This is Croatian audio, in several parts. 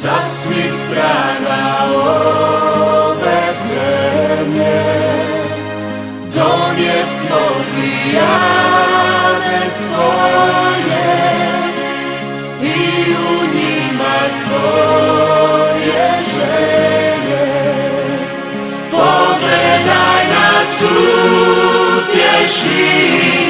sa svih strana ove zemlje. Donijesmo ti jane svoje i u njima svoje želje. Pogledaj nas, utješi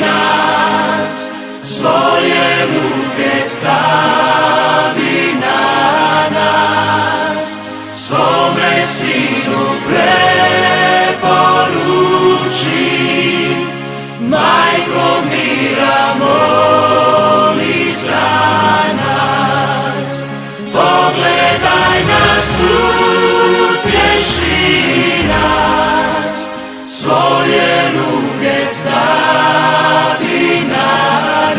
nas, svoje ruke stavi na nas, svome sinu preporuči, Majko mira moli za nas. Pogledaj nas, utješi nas, svoje ruke stavi na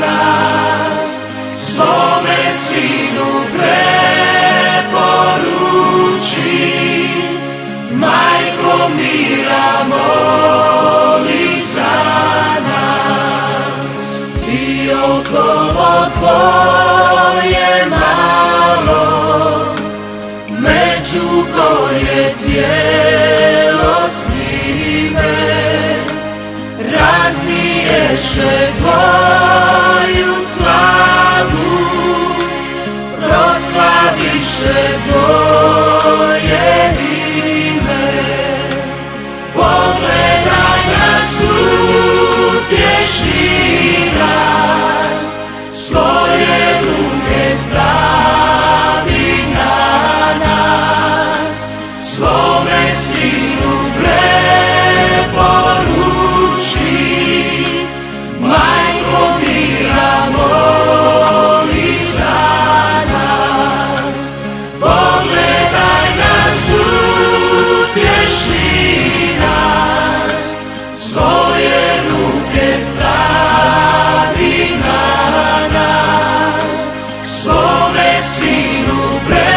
nas, svome sinu preporuči, Majko mira moli za nas. I okolo tvoje malo, Međugorje cijelo snime, razniješe tvoju slavu, proslaviše tvoje ime. Pogledaj nas, utješi nas, svoje ruke stavi na nas, svome sinu preporuči, Majko mira moli za nas. Pogledaj nas, utješi nas, svoje ruke stavi na nas, svome sinu preporuči,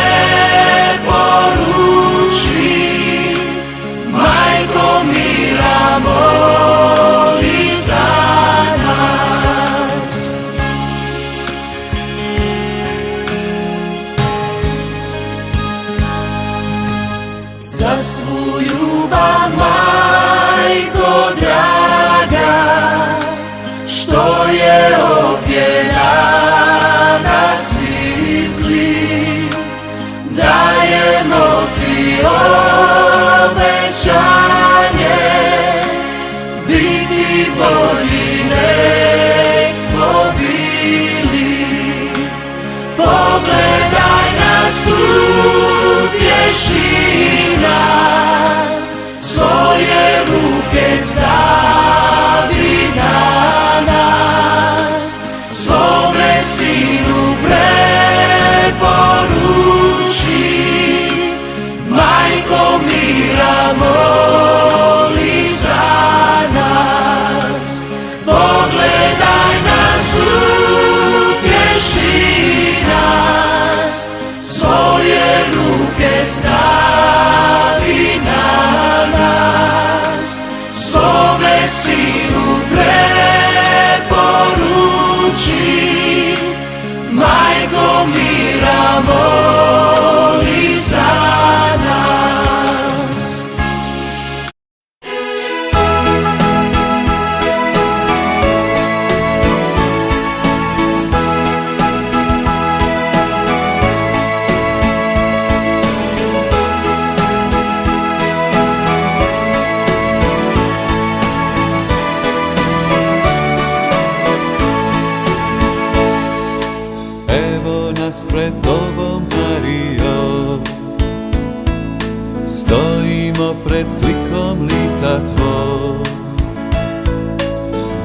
Majko mira moli za nas. Za svu ljubav, Majko draga, što je ovdje na nas izli, dajemo ti obećanje, biti bolji nek smo bili. Pogledaj nas, utješi nas, svoje ruke stavi na nas, svome sinu preporuči, Majko mira moli za nas. Pogledaj nas, utješi nas, svoje ruke stavi na nas, svome sinu preporuči, Majko mira moli za nas. Evo nas pred tobom, Marijo, stojimo pred slikom lica tvog.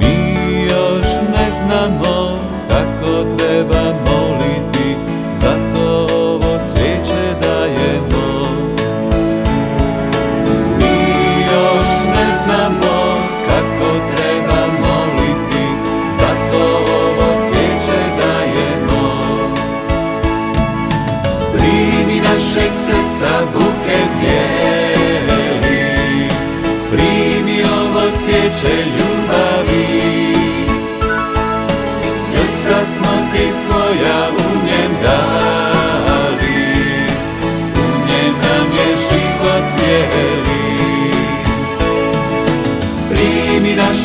Mi još ne znamo kako treba moliti, zato ovo cvijeće dajemo. Mi još ne znamo kako treba moliti, zato ovo cvijeće dajemo. Primi našeg srca buket bijeli, primi ovo cvijeće ljubavi. Srca smo ti svoja u njem dali,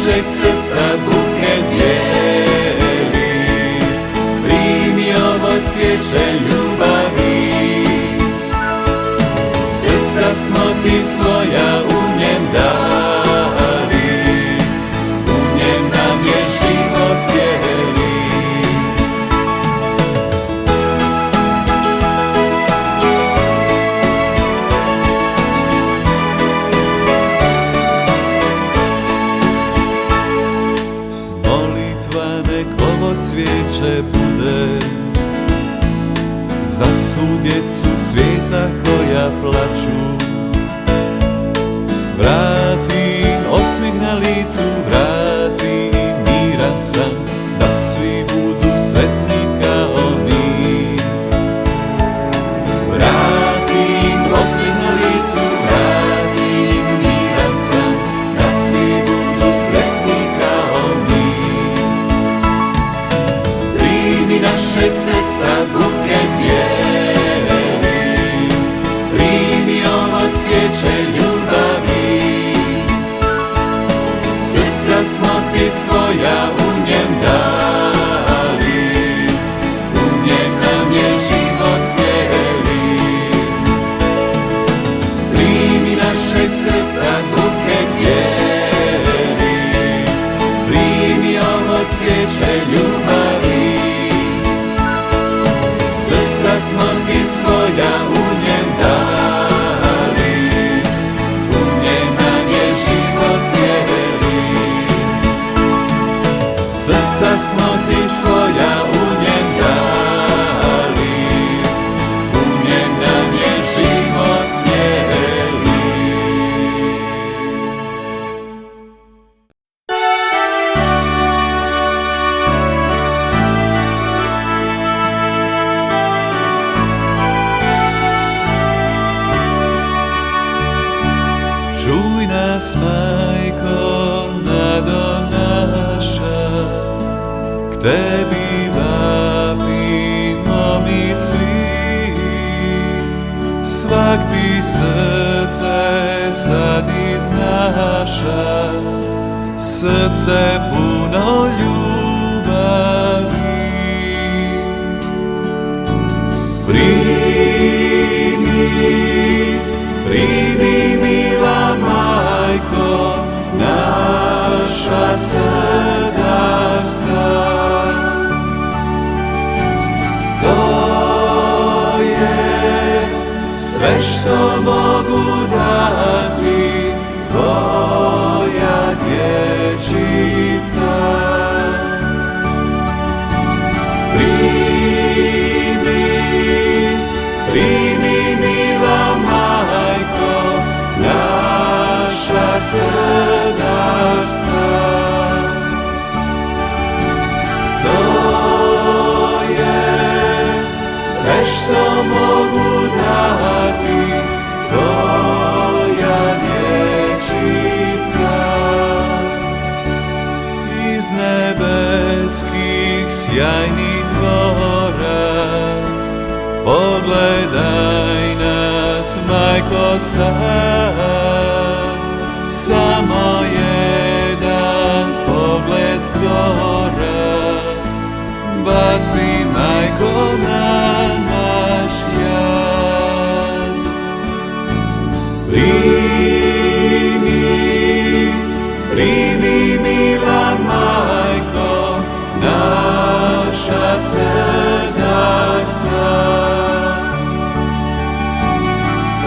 našeg srca buket bijeli, primi ovo cvijeće ljubavi. Srca smo ti svoja u njem dali, u njem nam je život cijeli. Molitva nek ovo cvijeće bude za svu djecu svijeta koja plaču. Vrati im osmijeh na licu, vrati im miran san, da svi budu sretni kao mi. Vrati im osmijeh na licu, vrati im miran san, da svi budu sretni kao mi. Primi našeg srca buket bijeli, primi ovo cvijeće ljubavi. Srca smo ti svoja u njem dali, u njem nam je život cijeli. Primi našeg srca buket bijeli, primi ovo cvijeće ljubavi. Srca smo ti svoja u njem dali, u njem nam je život cijeli. Srca smo ti svoja u njem dali, u njem nam je život cijeli. Čuj nas, Majko, nado naša, k tebi vapimo mi svi. Svak ti srce sad iznaša, srce puno ljubavi. Primi, mila Majko, naša srdašca. To je sve što mogu dati, tvoja dječica. Primi, mila Majko, naša srdašca. To je sve što mogu dati, tvoja dječica. Iz nebeskih sjajnih dvora pogledaj nas, Majko, sad. Samo jedan pogled zgora baci, Majko, na naš jad. Primi, mila Majko, naša srdašca.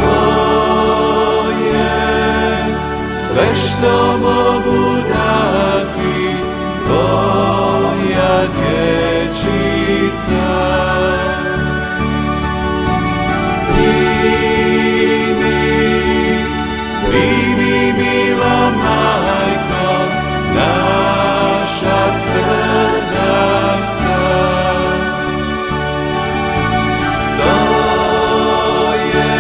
To je sve što mogu dati, tvoja dječica. Primi, mila Majko, naša srdašca. To je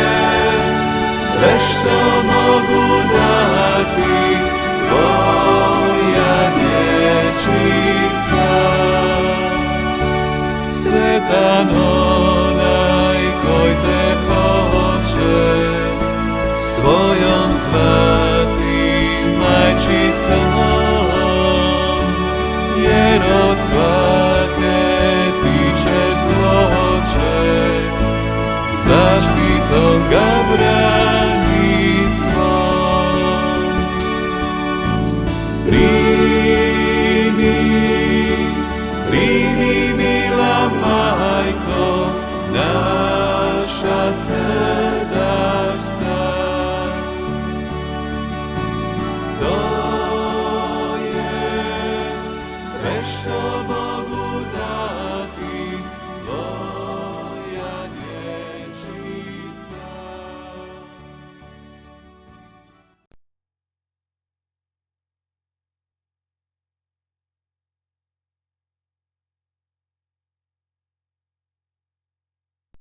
sve što mogu dati, tvoja dječica. Svetan onaj koji te hoće svojom zvati majčicom. zaštitom ga branit svom. Primi, mila majko, naša srca.